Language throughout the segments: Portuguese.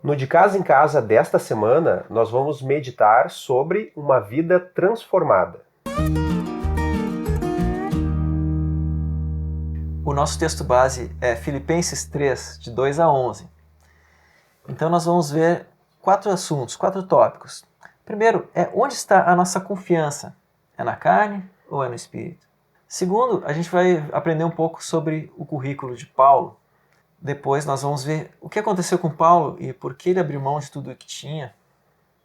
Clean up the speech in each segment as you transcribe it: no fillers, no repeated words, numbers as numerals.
No De Casa em Casa desta semana, nós vamos meditar sobre uma vida transformada. O nosso texto base é Filipenses 3, de 2 a 11. Então nós vamos ver 4 assuntos, 4 tópicos. Primeiro é onde está a nossa confiança? É na carne ou é no Espírito? Segundo, a gente vai aprender um pouco sobre o currículo de Paulo. Depois nós vamos ver o que aconteceu com Paulo e por que ele abriu mão de tudo o que tinha.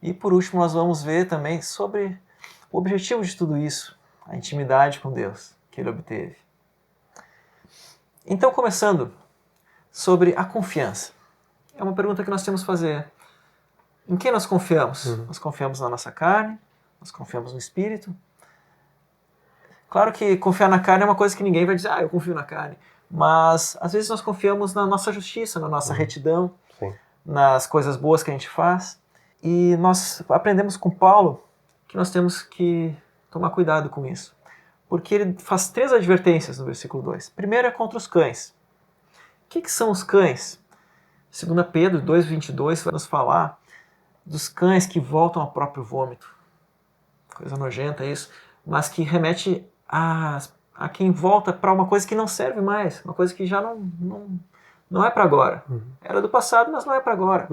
E por último nós vamos ver também sobre o objetivo de tudo isso, a intimidade com Deus que ele obteve. Então, começando sobre a confiança. É uma pergunta que nós temos que fazer. Em quem nós confiamos? Nós confiamos na nossa carne? Nós confiamos no Espírito? Claro que confiar na carne é uma coisa que ninguém vai dizer, eu confio na carne. Mas, às vezes, nós confiamos na nossa justiça, na nossa retidão, Sim. nas coisas boas que a gente faz. E nós aprendemos com Paulo que nós temos que tomar cuidado com isso. Porque ele faz 3 advertências no versículo 2. Primeiro é contra os cães. O que são os cães? 2 Pedro 2,22 vai nos falar dos cães que voltam ao próprio vômito. Coisa nojenta isso, mas que remete a quem volta para uma coisa que não serve mais, uma coisa que já não é para agora. Era do passado, mas não é para agora.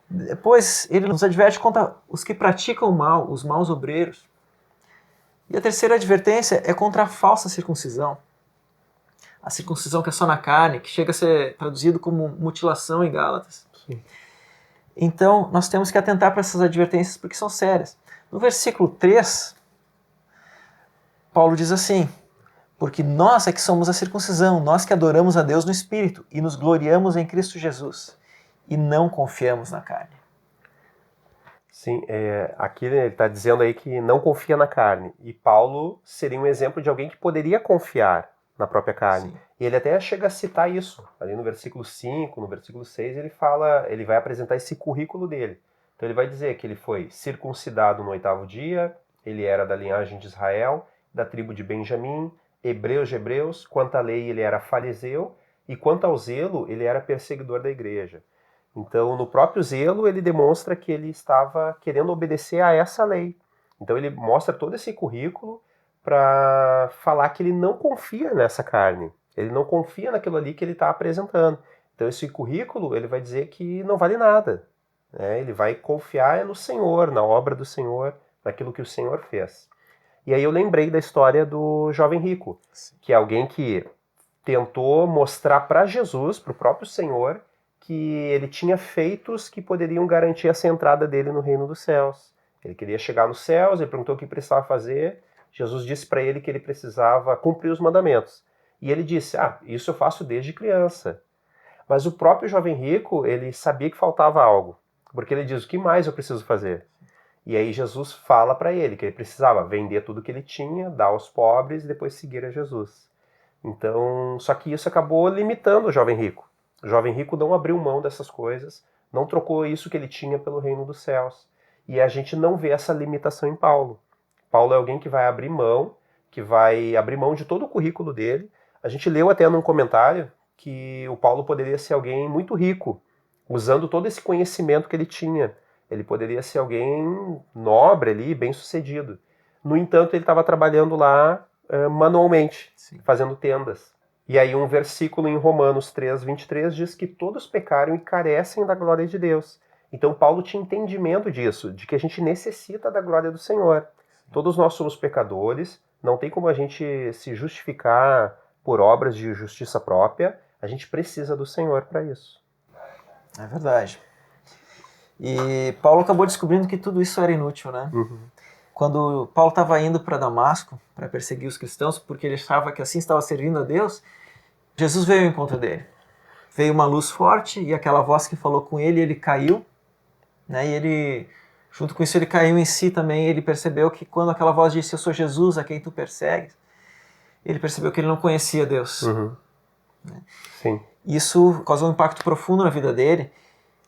Depois ele nos adverte contra os que praticam o mal, os maus obreiros. E a terceira advertência é contra a falsa circuncisão. A circuncisão que é só na carne, que chega a ser traduzido como mutilação em Gálatas. Sim. Então, nós temos que atentar para essas advertências porque são sérias. No versículo 3, Paulo diz assim: porque nós é que somos a circuncisão, nós que adoramos a Deus no Espírito e nos gloriamos em Cristo Jesus e não confiamos na carne. Sim, aqui ele está dizendo aí que não confia na carne. E Paulo seria um exemplo de alguém que poderia confiar na própria carne. Sim. E ele até chega a citar isso. Ali no versículo 5, no versículo 6, ele vai apresentar esse currículo dele. Então ele vai dizer que ele foi circuncidado no 8º dia, ele era da linhagem de Israel, da tribo de Benjamim, hebreus de hebreus, quanto à lei ele era fariseu, e quanto ao zelo ele era perseguidor da igreja. Então, no próprio zelo, ele demonstra que ele estava querendo obedecer a essa lei. Então, ele mostra todo esse currículo para falar que ele não confia nessa carne. Ele não confia naquilo ali que ele está apresentando. Então, esse currículo, ele vai dizer que não vale nada. Né? Ele vai confiar no Senhor, na obra do Senhor, naquilo que o Senhor fez. E aí eu lembrei da história do jovem rico, que é alguém que tentou mostrar para Jesus, para o próprio Senhor, que ele tinha feitos que poderiam garantir essa entrada dele no reino dos céus. Ele queria chegar nos céus, ele perguntou o que precisava fazer. Jesus disse para ele que ele precisava cumprir os mandamentos. E ele disse, isso eu faço desde criança. Mas o próprio jovem rico, ele sabia que faltava algo. Porque ele diz, o que mais eu preciso fazer? E aí Jesus fala para ele que ele precisava vender tudo que ele tinha, dar aos pobres e depois seguir a Jesus. Então, só que isso acabou limitando o jovem rico. O jovem rico não abriu mão dessas coisas, não trocou isso que ele tinha pelo reino dos céus. E a gente não vê essa limitação em Paulo. Paulo é alguém que vai abrir mão de todo o currículo dele. A gente leu até num comentário que o Paulo poderia ser alguém muito rico, usando todo esse conhecimento que ele tinha. Ele poderia ser alguém nobre ali, bem-sucedido. No entanto, ele estava trabalhando lá manualmente, fazendo tendas. E aí um versículo em Romanos 3:23 diz que todos pecaram e carecem da glória de Deus. Então Paulo tinha entendimento disso, de que a gente necessita da glória do Senhor. Todos nós somos pecadores, não tem como a gente se justificar por obras de justiça própria, a gente precisa do Senhor para isso. É verdade. E Paulo acabou descobrindo que tudo isso era inútil, né? Quando Paulo estava indo para Damasco, para perseguir os cristãos, porque ele achava que assim estava servindo a Deus, Jesus veio ao encontro dele. Veio uma luz forte e aquela voz que falou com ele, ele caiu, né? E ele, junto com isso, ele caiu em si também. Ele percebeu que quando aquela voz disse, eu sou Jesus, a quem tu persegues, ele percebeu que ele não conhecia Deus. Né? Sim. Isso causou um impacto profundo na vida dele,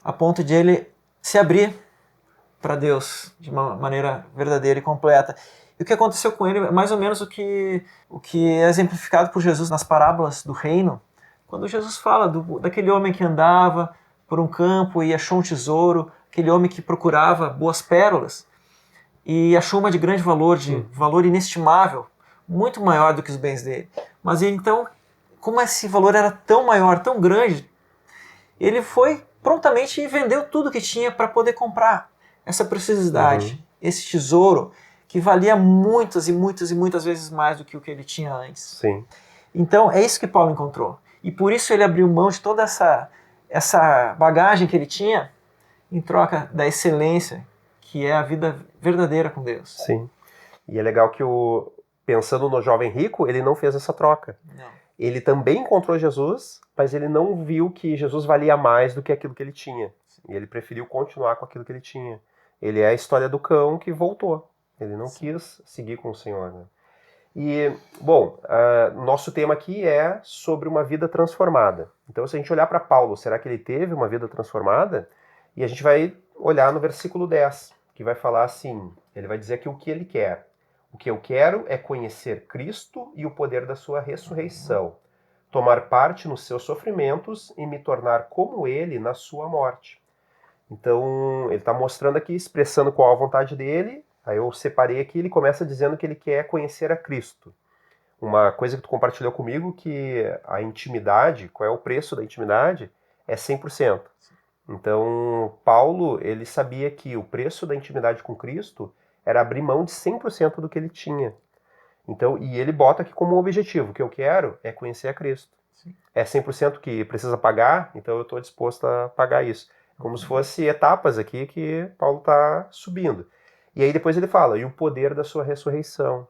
a ponto de ele se abrir para Deus de uma maneira verdadeira e completa. E o que aconteceu com ele é mais ou menos o que é exemplificado por Jesus nas parábolas do reino, quando Jesus fala daquele homem que andava por um campo e achou um tesouro, aquele homem que procurava boas pérolas, e achou uma de grande valor, de valor inestimável, muito maior do que os bens dele. Mas ele, então, como esse valor era tão maior, tão grande, ele foi prontamente e vendeu tudo que tinha para poder comprar essa preciosidade, esse tesouro, que valia muitas e muitas e muitas vezes mais do que o que ele tinha antes. Sim. Então, é isso que Paulo encontrou. E por isso ele abriu mão de toda essa bagagem que ele tinha em troca da excelência, que é a vida verdadeira com Deus. Sim. E é legal que, pensando no jovem rico, ele não fez essa troca. Não. Ele também encontrou Jesus, mas ele não viu que Jesus valia mais do que aquilo que ele tinha. E ele preferiu continuar com aquilo que ele tinha. Ele é a história do cão que voltou. Ele não quis seguir com o Senhor, né? E, bom, nosso tema aqui é sobre uma vida transformada. Então, se a gente olhar para Paulo, será que ele teve uma vida transformada? E a gente vai olhar no versículo 10, que vai falar assim, ele vai dizer aqui o que ele quer. O que eu quero é conhecer Cristo e o poder da sua ressurreição, tomar parte nos seus sofrimentos e me tornar como ele na sua morte. Então, ele está mostrando aqui, expressando qual a vontade dele. Aí eu separei aqui, ele começa dizendo que ele quer conhecer a Cristo. Uma coisa que tu compartilhou comigo, que a intimidade, qual é o preço da intimidade, é 100%. Então, Paulo, ele sabia que o preço da intimidade com Cristo era abrir mão de 100% do que ele tinha. Então, e ele bota aqui como um objetivo, o que eu quero é conhecer a Cristo. Sim. É 100% que precisa pagar, então eu estou disposto a pagar isso. Como se fosse etapas aqui que Paulo está subindo. E aí depois ele fala, e o poder da sua ressurreição.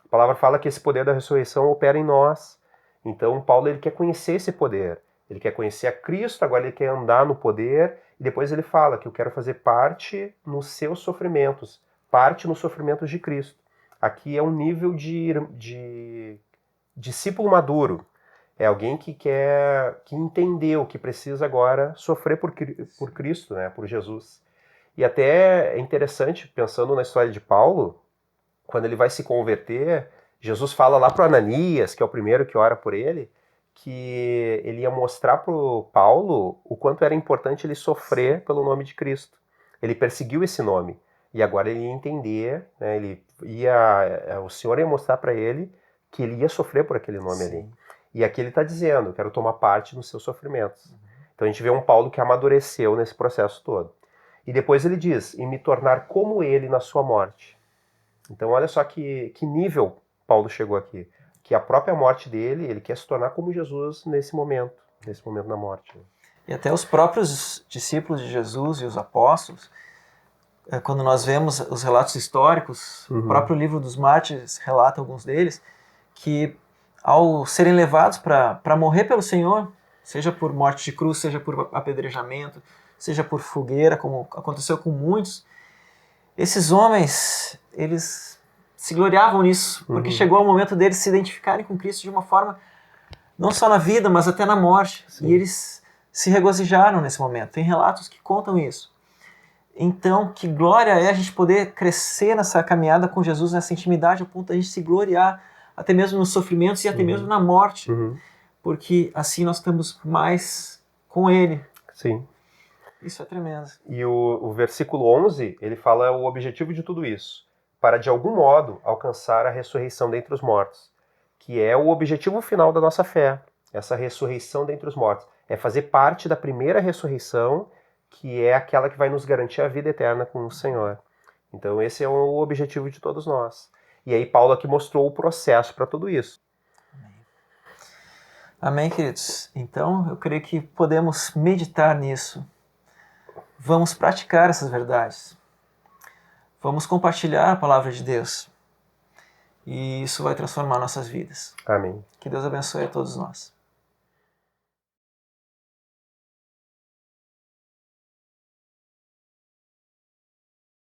A palavra fala que esse poder da ressurreição opera em nós. Então Paulo ele quer conhecer esse poder. Ele quer conhecer a Cristo, agora ele quer andar no poder. E depois ele fala que eu quero fazer parte nos seus sofrimentos. Parte nos sofrimentos de Cristo. Aqui é um nível de discípulo maduro. É alguém que entendeu que precisa agora sofrer por Cristo, né, por Jesus. E até é interessante, pensando na história de Paulo, quando ele vai se converter, Jesus fala lá para Ananias, que é o primeiro que ora por ele, que ele ia mostrar para o Paulo o quanto era importante ele sofrer pelo nome de Cristo. Ele perseguiu esse nome. E agora ele ia entender, né, o Senhor ia mostrar para ele que ele ia sofrer por aquele nome ali. E aqui ele está dizendo, quero tomar parte nos seus sofrimentos. Então a gente vê um Paulo que amadureceu nesse processo todo. E depois ele diz, e me tornar como ele na sua morte. Então olha só que nível Paulo chegou aqui. Que a própria morte dele, ele quer se tornar como Jesus nesse momento da morte. E até os próprios discípulos de Jesus e os apóstolos, quando nós vemos os relatos históricos, o próprio livro dos Mártires relata alguns deles, que ao serem levados para morrer pelo Senhor, seja por morte de cruz, seja por apedrejamento, seja por fogueira, como aconteceu com muitos, esses homens, eles se gloriavam nisso, porque chegou o momento deles se identificarem com Cristo de uma forma, não só na vida, mas até na morte. Sim. E eles se regozijaram nesse momento. Tem relatos que contam isso. Então, que glória é a gente poder crescer nessa caminhada com Jesus, nessa intimidade, ao ponto de a gente se gloriar até mesmo nos sofrimentos e até mesmo na morte, porque assim nós estamos mais com Ele. Sim. Isso é tremendo. E o versículo 11, ele fala o objetivo de tudo isso, para de algum modo alcançar a ressurreição dentre os mortos, que é o objetivo final da nossa fé, essa ressurreição dentre os mortos. É fazer parte da primeira ressurreição, que é aquela que vai nos garantir a vida eterna com o Senhor. Então esse é o objetivo de todos nós. E aí Paulo aqui mostrou o processo para tudo isso. Amém, queridos? Então eu creio que podemos meditar nisso. Vamos praticar essas verdades. Vamos compartilhar a palavra de Deus. E isso vai transformar nossas vidas. Amém. Que Deus abençoe a todos nós.